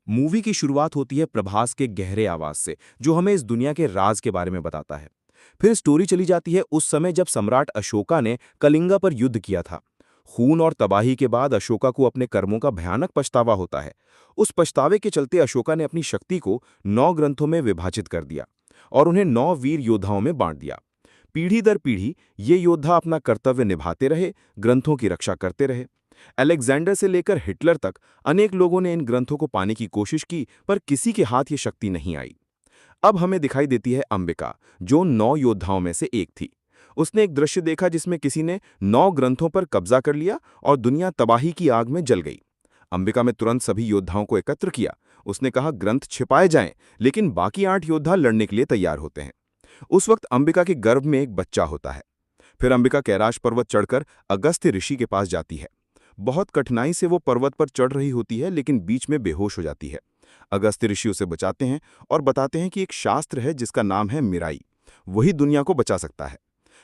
Movie की शुरुआत होती है प्रभास के गहरे आवाज से, जो हमें इस दुनिया के राज के बारे में बताता है। फिर स्टोरी चली जाती है उस समय जब सम्राट अशोका ने कलिंगा पर युद्ध किया था। खून और तबाही के बाद अशोका को अपने कर्मों का भयानक पछतावा होता है। उस पछतावे के चलते अशोका ने अपनी शक्ति को 9 ग्रंथों में विभाजित कर दिया और उन्हें 9 वीर योद्धाओं में बांट दिया। पीढ़ी दर पीढ़ी ये योद्धा अपना कर्तव्य निभाते रहे, ग्रंथों की रक्षा करते रहे। अलेक्जेंडर से लेकर हिटलर तक अनेक लोगों ने इन ग्रंथों को पाने की कोशिश की, पर किसी के हाथ ये शक्ति नहीं आई। अब हमें दिखाई देती है अंबिका, जो 9 योद्धाओं में से एक थी। उसने एक दृश्य देखा जिसमें किसी ने 9 ग्रंथों पर कब्जा कर लिया और दुनिया तबाही की आग में जल गई। अंबिका में तुरंत सभी योद्धाओं को एकत्र किया। उसने कहा, ग्रंथ छिपाए जाएं, लेकिन बाकी 8 योद्धा लड़ने के लिए तैयार होते हैं। उस वक्त अंबिका के गर्भ में एक बच्चा होता है। फिर अंबिका कैलाश पर्वत चढ़कर अगस्त्य ऋषि के पास जाती है। बहुत कठिनाई से वो पर्वत पर चढ़ रही होती है, लेकिन बीच में बेहोश हो जाती है। अगस्त्य ऋषि उसे बचाते हैं और बताते हैं कि एक शास्त्र है जिसका नाम है मिराई, वही दुनिया को बचा सकता है।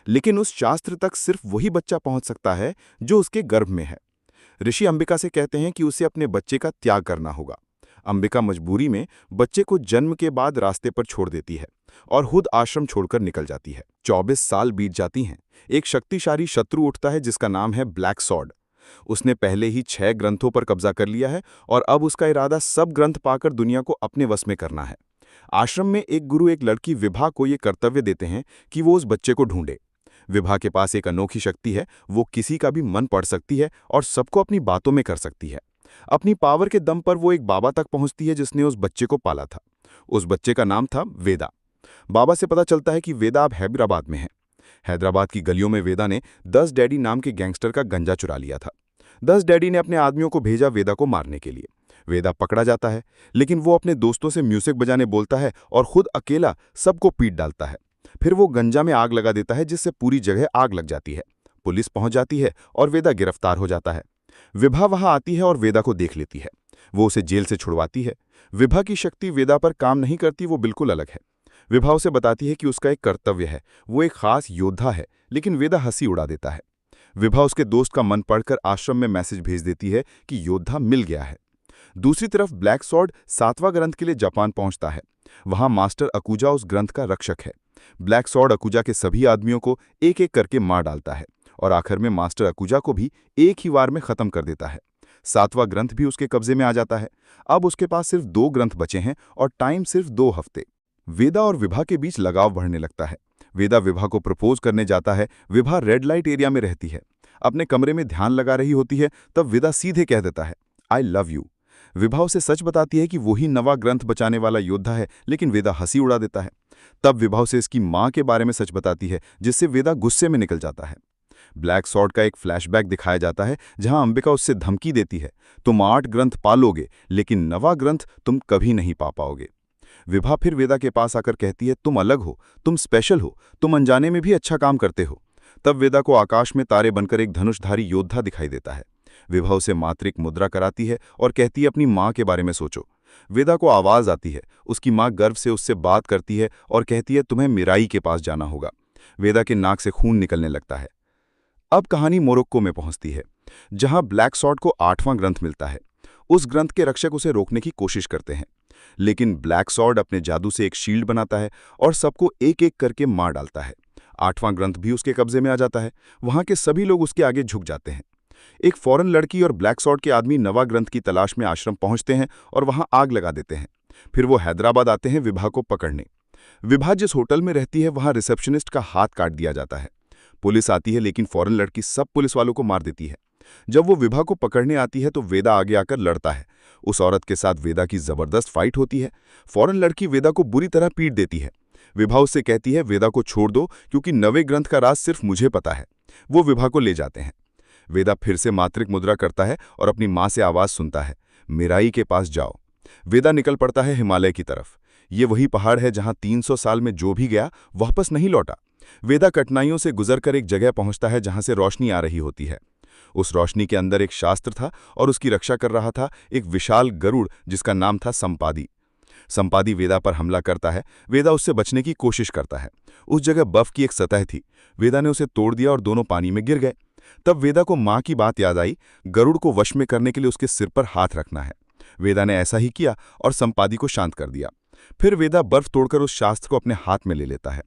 लेकिन उस शास्त्र तक सिर्फ वही बच्चा पहुंच सकता है जो उसके गर्भ में है। ऋषि अंबिका से कहते हैं कि उसे अपने बच्चे का त्याग करना होगा। अंबिका मजबूरी में बच्चे को जन्म के बाद रास्ते पर छोड़ देती है और खुद आश्रम छोड़कर निकल जाती है। 24 साल बीत जाती हैं। एक शक्तिशाली शत्रु उठता है जिसका नाम है ब्लैक सॉर्ड। उसने पहले ही 6 ग्रंथों पर कब्जा कर लिया है और अब उसका इरादा सब ग्रंथ पाकर दुनिया को अपने वश में करना है। आश्रम में एक गुरु एक लड़की विभा को ये कर्तव्य देते हैं कि वो उस बच्चे को ढूंढे। विभा के पास एक अनोखी शक्ति है, वो किसी का भी मन पढ़ सकती है और सबको अपनी बातों में कर सकती है। अपनी पावर के दम पर वो एक बाबा तक पहुंचती है जिसने उस बच्चे को पाला था। उस बच्चे का नाम था वेदा। बाबा से पता चलता है कि वेदा अब हैदराबाद में है। हैदराबाद की गलियों में वेदा ने 10 डैडी नाम के गैंगस्टर का गंजा चुरा लिया था। 10 डैडी ने अपने आदमियों को भेजा वेदा को मारने के लिए। वेदा पकड़ा जाता है, लेकिन वो अपने दोस्तों से म्यूजिक बजाने बोलता है और खुद अकेला सबको पीट डालता है। फिर वो गंजा में आग लगा देता है जिससे पूरी जगह आग लग जाती है। पुलिस पहुंच जाती है और वेदा गिरफ्तार हो जाता है। विभा वहां आती है और वेदा को देख लेती है। वो उसे जेल से छुड़वाती है। विभा की शक्ति वेदा पर काम नहीं करती, वो बिल्कुल अलग है। विभा उसे बताती है कि उसका एक कर्तव्य है, वो एक खास योद्धा है, लेकिन वेदा हंसी उड़ा देता है। विभा उसके दोस्त का मन पढ़कर आश्रम में मैसेज भेज देती है कि योद्धा मिल गया है। दूसरी तरफ ब्लैक सॉर्ड 7वां ग्रंथ के लिए जापान पहुंचता है। वहां मास्टर अकुजा उस ग्रंथ का रक्षक है। ब्लैक सॉर्ड अकुजा के सभी आदमियों को एक एक करके मार डालता है और आखिर में मास्टर अकुजा को भी एक ही वार में खत्म कर देता है। 7वां ग्रंथ भी उसके कब्जे में आ जाता है। अब उसके पास सिर्फ 2 ग्रंथ बचे हैं और टाइम सिर्फ 2 हफ्ते। वेदा और विभा के बीच लगाव बढ़ने लगता है। वेदा विभा को प्रपोज करने जाता है। विभा रेड लाइट एरिया में रहती है, अपने कमरे में ध्यान लगा रही होती है। तब वेदा सीधे कह देता है, आई लव यू। विभा उसे सच बताती है कि वही नवा ग्रंथ बचाने वाला योद्धा है, लेकिन वेदा हंसी उड़ा देता है। तब विभा उसे इसकी मां के बारे में सच बताती है, जिससे वेदा गुस्से में निकल जाता है। ब्लैक सॉर्ड का एक फ्लैशबैक दिखाया जाता है जहां अंबिका उससे धमकी देती है, तुम 8 ग्रंथ पालोगे, लेकिन नवा ग्रंथ तुम कभी नहीं पा पाओगे। विभा फिर वेदा के पास आकर कहती है, तुम अलग हो, तुम स्पेशल हो, तुम अनजाने में भी अच्छा काम करते हो। तब वेदा को आकाश में तारे बनकर एक धनुषधारी योद्धा दिखाई देता है। विभा उसे मातृक मुद्रा कराती है और कहती है, अपनी माँ के बारे में सोचो। वेदा को आवाज आती है। उसकी माँ गर्व से उससे बात करती है और कहती है, तुम्हें मिराई के पास जाना होगा। वेदा के नाक से खून निकलने लगता है। अब कहानी मोरक्को में पहुंचती है, जहां ब्लैक सॉर्ड को 8वां ग्रंथ मिलता है। उस ग्रंथ के रक्षक उसे रोकने की कोशिश करते हैं, लेकिन ब्लैक सॉर्ड अपने जादू से एक शील्ड बनाता है और सबको एक एक करके मार डालता है। 8वां ग्रंथ भी उसके कब्जे में आ जाता है। वहां के सभी लोग उसके आगे झुक जाते हैं। एक फॉरेन लड़की और ब्लैक सॉर्ड के आदमी नवा ग्रंथ की तलाश में आश्रम पहुंचते हैं और वहां आग लगा देते हैं। फिर वो हैदराबाद आते हैं विभा को पकड़ने। विभा जिस होटल में रहती है वहां रिसेप्शनिस्ट का हाथ काट दिया जाता है। पुलिस आती है, लेकिन फॉरेन लड़की सब पुलिस वालों को मार देती है। जब वो विभा को पकड़ने आती है तो वेदा आगे आकर लड़ता है। उस औरत के साथ वेदा की जबरदस्त फाइट होती है। फॉरेन लड़की वेदा को बुरी तरह पीट देती है। विभा उससे कहती है, वेदा को छोड़ दो, क्योंकि नवे ग्रंथ का राज सिर्फ मुझे पता है। वो विभा को ले जाते हैं। वेदा फिर से मातृक मुद्रा करता है और अपनी मां से आवाज सुनता है, मिराई के पास जाओ। वेदा निकल पड़ता है हिमालय की तरफ। ये वही पहाड़ है जहां 300 साल में जो भी गया वापस नहीं लौटा। वेदा कठिनाइयों से गुजरकर एक जगह पहुंचता है जहां से रोशनी आ रही होती है। उस रोशनी के अंदर एक शास्त्र था और उसकी रक्षा कर रहा था एक विशाल गरुड़ जिसका नाम था संपादी। संपादी वेदा पर हमला करता है। वेदा उससे बचने की कोशिश करता है। उस जगह बर्फ की एक सतह थी। वेदा ने उसे तोड़ दिया और दोनों पानी में गिर गए। तब वेदा को मां की बात याद आई, गरुड़ को वश में करने के लिए उसके सिर पर हाथ रखना है। वेदा ने ऐसा ही किया और संपादी को शांत कर दिया। फिर वेदा बर्फ तोड़कर उस शास्त्र को अपने हाथ में ले लेता है।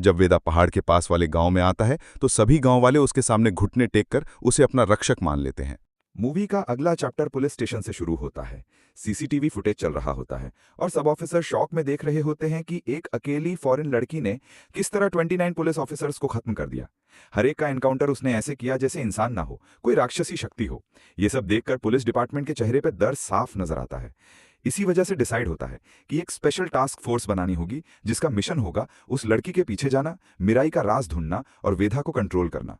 जब वेदा पहाड़ के पास वाले गांव में आता है तो सभी गांव वाले उसके सामने घुटने टेककर उसे अपना रक्षक मान लेते हैं। मूवी का अगला चैप्टर पुलिस स्टेशन से शुरू होता है। सीसीटीवी फुटेज चल रहा होता है और सब ऑफिसर शॉक में देख रहे होते हैं कि एक अकेली फॉरेन लड़की ने किस तरह 29 पुलिस ऑफिसर्स को खत्म कर दिया। हर एक का एनकाउंटर उसने ऐसे किया जैसे इंसान ना हो, कोई राक्षसी शक्ति हो। ये सब देखकर पुलिस डिपार्टमेंट के चेहरे पर डर साफ नजर आता है। इसी वजह से डिसाइड होता है कि एक स्पेशल टास्क फोर्स बनानी होगी जिसका मिशन होगा उस लड़की के पीछे जाना, मिराई का राज ढूंढना और वेदा को कंट्रोल करना।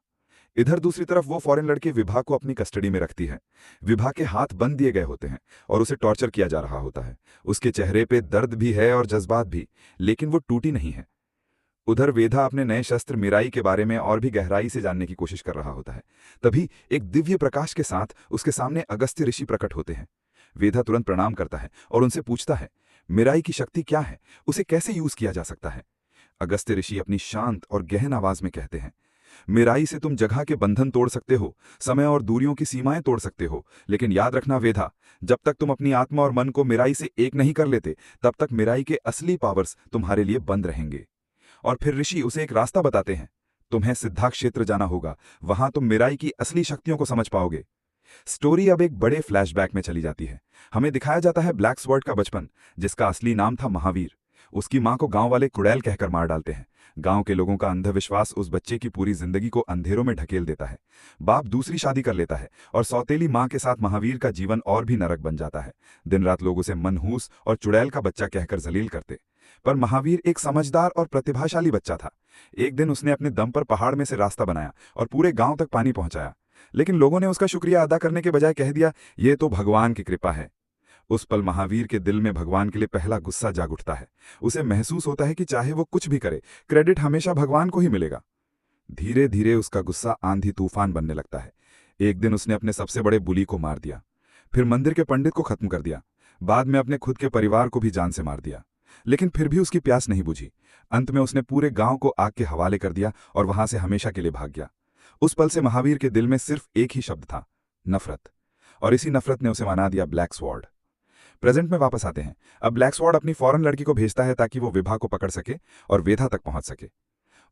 इधर दूसरी तरफ वो फॉरेन लड़की विभा को अपनी कस्टडी में रखती है। विभा के हाथ बंद दिए गए होते हैं और उसे टॉर्चर किया जा रहा होता है। उसके चेहरे पे दर्द भी है और जज्बात भी, लेकिन वो टूटी नहीं है। उधर वेदा अपने नए शस्त्र मिराई के बारे में और भी गहराई से जानने की कोशिश कर रहा होता है। तभी एक दिव्य प्रकाश के साथ उसके सामने अगस्त्य ऋषि प्रकट होते हैं। वेदा तुरंत प्रणाम करता है और उनसे पूछता है, मिराई की शक्ति क्या है, उसे कैसे यूज किया जा सकता है। अगस्त्य ऋषि अपनी शांत और गहन आवाज में कहते हैं, मिराई से तुम जगह के बंधन तोड़ सकते हो, समय और दूरियों की सीमाएं तोड़ सकते हो, लेकिन याद रखना वेदा, जब तक तुम अपनी आत्मा और मन को मिराई से एक नहीं कर लेते तब तक मिराई के असली पावर्स तुम्हारे लिए बंद रहेंगे। और फिर ऋषि उसे एक रास्ता बताते हैं, तुम्हें सिद्धा क्षेत्र जाना होगा, वहां तुम मिराई की असली शक्तियों को समझ पाओगे। स्टोरी अब एक बड़े फ्लैशबैक में चली जाती है। हमें दिखाया जाता है ब्लैक स्वॉर्ड का बचपन, जिसका असली नाम था महावीर। उसकी मां को गांव वाले कुड़ैल कहकर मार डालते हैं। गांव के लोगों का अंधविश्वास उस बच्चे की पूरी जिंदगी को अंधेरों में ढकेल देता है। बाप दूसरी शादी कर लेता है और सौतेली मां के साथ महावीर का जीवन और भी नरक बन जाता है। दिन रात लोग उसे मनहूस और चुड़ैल का बच्चा कहकर जलील करते। पर महावीर एक समझदार और प्रतिभाशाली बच्चा था। एक दिन उसने अपने दम पर पहाड़ में से रास्ता बनाया और पूरे गांव तक पानी पहुंचाया। लेकिन लोगों ने उसका शुक्रिया अदा करने के बजाय कह दिया, ये तो भगवान की कृपा है। उस पल महावीर के दिल में भगवान के लिए पहला गुस्सा जाग उठता है। उसे महसूस होता है कि चाहे वो कुछ भी करे, क्रेडिट हमेशा भगवान को ही मिलेगा। धीरे धीरे उसका गुस्सा आंधी तूफान बनने लगता है। एक दिन उसने अपने सबसे बड़े बुली को मार दिया, फिर मंदिर के पंडित को खत्म कर दिया, बाद में अपने खुद के परिवार को भी जान से मार दिया। लेकिन फिर भी उसकी प्यास नहीं बुझी। अंत में उसने पूरे गांव को आग के हवाले कर दिया और वहां से हमेशा के लिए भाग गया। उस पल से महावीर के दिल में सिर्फ एक ही शब्द था, नफरत। और इसी नफरत ने उसे बना दिया ब्लैक स्वॉर्ड। प्रेजेंट में वापस आते हैं। अब ब्लैक स्वॉर्ड अपनी फॉरेन लड़की को भेजता है ताकि वो विभा को पकड़ सके और वेदा तक पहुंच सके।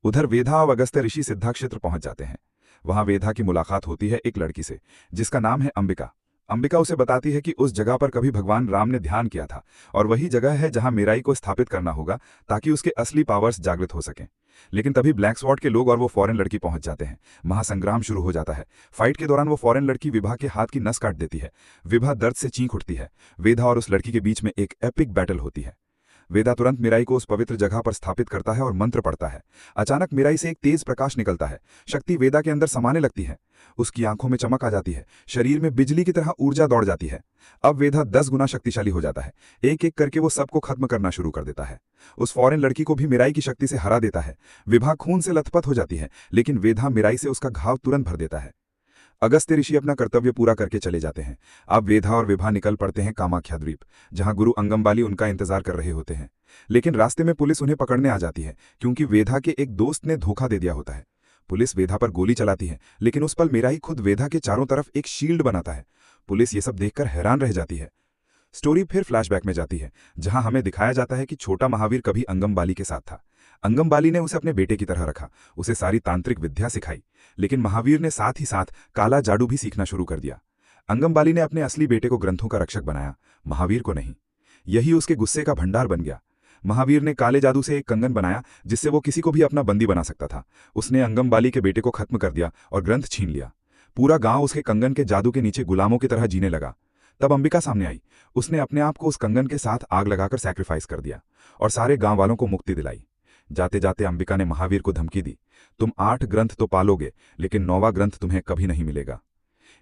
उधर वेदा और अगस्त्य ऋषि सिद्धा क्षेत्र पहुंच जाते हैं। वहां वेदा की मुलाकात होती है एक लड़की से जिसका नाम है अंबिका। अंबिका उसे बताती है कि उस जगह पर कभी भगवान राम ने ध्यान किया था और वही जगह है जहां मिराई को स्थापित करना होगा ताकि उसके असली पावर्स जागृत हो सकें। लेकिन तभी ब्लैक स्वॉर्ड के लोग और वो फॉरेन लड़की पहुंच जाते हैं। महासंग्राम शुरू हो जाता है। फाइट के दौरान वो फॉरेन लड़की विभा के हाथ की नस काट देती है। विभा दर्द से चीख उठती है। वेदा और उस लड़की के बीच में एक एपिक बैटल होती है। वेदा तुरंत मिराई को उस पवित्र जगह पर स्थापित करता है और मंत्र पढ़ता है। अचानक मिराई से एक तेज प्रकाश निकलता है। शक्ति वेदा के अंदर समाने लगती है। उसकी आंखों में चमक आ जाती है। शरीर में बिजली की तरह ऊर्जा दौड़ जाती है। अब वेदा 10 गुना शक्तिशाली हो जाता है। एक एक करके वो सबको खत्म करना शुरू कर देता है। उस फॉरेन लड़की को भी मिराई की शक्ति से हरा देता है। विभा खून से लथपथ हो जाती है, लेकिन वेदा मिराई से उसका घाव तुरंत भर देता है। अगस्त्य ऋषि अपना कर्तव्य पूरा करके चले जाते हैं। अब वेदा और विभा निकल पड़ते हैं कामाख्या द्वीप, जहां गुरु अंगमबाली उनका इंतजार कर रहे होते हैं। लेकिन रास्ते में पुलिस उन्हें पकड़ने आ जाती है क्योंकि वेदा के एक दोस्त ने धोखा दे दिया होता है। पुलिस वेदा पर गोली चलाती है, लेकिन उस पल मिराई खुद वेदा के चारों तरफ एक शील्ड बनाता है। पुलिस ये सब देखकर हैरान रह जाती है। स्टोरी फिर फ्लैशबैक में जाती है, जहां हमें दिखाया जाता है कि छोटा महावीर कभी अंगमबाली के साथ था। अंगमबाली ने उसे अपने बेटे की तरह रखा, उसे सारी तांत्रिक विद्या सिखाई। लेकिन महावीर ने साथ ही साथ काला जादू भी सीखना शुरू कर दिया। अंगमबाली ने अपने असली बेटे को ग्रंथों का रक्षक बनाया, महावीर को नहीं। यही उसके गुस्से का भंडार बन गया। महावीर ने काले जादू से एक कंगन बनाया जिससे वो किसी को भी अपना बंदी बना सकता था। उसने अंगमबाली के बेटे को खत्म कर दिया और ग्रंथ छीन लिया। पूरा गांव उसके कंगन के जादू के नीचे गुलामों की तरह जीने लगा। तब अंबिका सामने आई। उसने अपने आप को उस कंगन के साथ आग लगाकर सैक्रिफाइस कर दिया और सारे गांव वालों को मुक्ति दिलाई। जाते जाते अंबिका ने महावीर को धमकी दी, तुम 8 ग्रंथ तो पालोगे, लेकिन 9वां ग्रंथ तुम्हें कभी नहीं मिलेगा।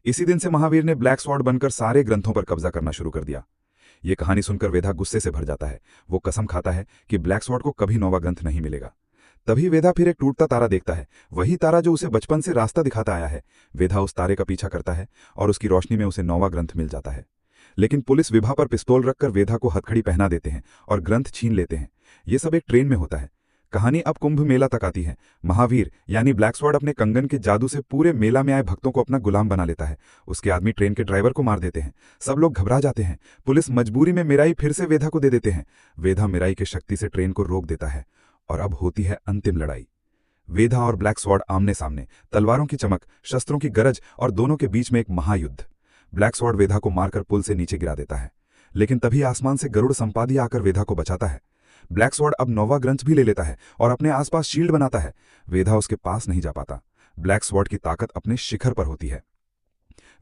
इसी दिन से महावीर ने ब्लैक स्वॉर्ड बनकर सारे ग्रंथों पर कब्जा करना शुरू कर दिया। ये कहानी सुनकर वेदा गुस्से से भर जाता है। वो कसम खाता है कि ब्लैक स्वॉर्ड को कभी 9वां ग्रंथ नहीं मिलेगा। तभी वेदा फिर एक टूटता तारा देखता है, वही तारा जो उसे बचपन से रास्ता दिखाता आया है। वेदा उस तारे का पीछा करता है और उसकी रोशनी में उसे 9वां ग्रंथ मिल जाता है। लेकिन पुलिस विभा पर पिस्तौल रखकर वेदा को हथकड़ी पहना देते हैं और ग्रंथ छीन लेते हैं। ये सब एक ट्रेन में होता है। कहानी अब कुंभ मेला तक आती है। महावीर यानी ब्लैक स्वॉर्ड अपने कंगन के जादू से पूरे मेला में आए भक्तों को अपना गुलाम बना लेता है। उसके आदमी ट्रेन के ड्राइवर को मार देते हैं। सब लोग घबरा जाते हैं। पुलिस मजबूरी में मिराई फिर से वेधा को दे देते हैं। वेधा मिराई की शक्ति से ट्रेन को रोक देता है और अब होती है अंतिम लड़ाई। वेधा और ब्लैक स्वॉर्ड आमने सामने, तलवारों की चमक, शस्त्रों की गरज और दोनों के बीच में एक महायुद्ध। ब्लैक स्वॉर्ड वेधा को मारकर पुल से नीचे गिरा देता है, लेकिन तभी आसमान से गरुड़ संपादी आकर वेधा को बचाता है। ब्लैक स्वॉर्ड अब नोवा ग्रंथ भी ले लेता है और अपने आसपास शील्ड बनाता है। वेधा उसके पास नहीं जा पाता। ब्लैक स्वॉर्ड की ताकत अपने शिखर पर होती है।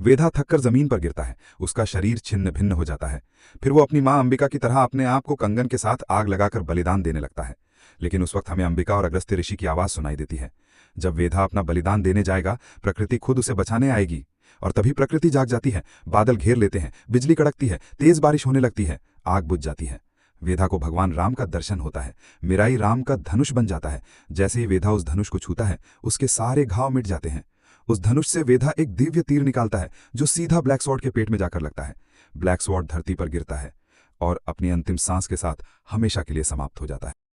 वेधा थककर जमीन पर गिरता है। उसका शरीर छिन्न भिन्न हो जाता है। फिर वो अपनी मां अंबिका की तरह अपने आप को कंगन के साथ आग लगाकर बलिदान देने लगता है। लेकिन उस वक्त हमें अंबिका और अगस्त्य ऋषि की आवाज सुनाई देती है। जब वेधा अपना बलिदान देने जाएगा, प्रकृति खुद उसे बचाने आएगी। और तभी प्रकृति जाग जाती है। बादल घेर लेते हैं, बिजली कड़कती है, तेज बारिश होने लगती है, आग बुझ जाती है। वेधा को भगवान राम का दर्शन होता है। मिराई राम का धनुष बन जाता है। जैसे ही वेधा उस धनुष को छूता है, उसके सारे घाव मिट जाते हैं। उस धनुष से वेधा एक दिव्य तीर निकालता है जो सीधा ब्लैक स्वॉर्ड के पेट में जाकर लगता है। ब्लैक स्वॉर्ड धरती पर गिरता है और अपनी अंतिम सांस के साथ हमेशा के लिए समाप्त हो जाता है।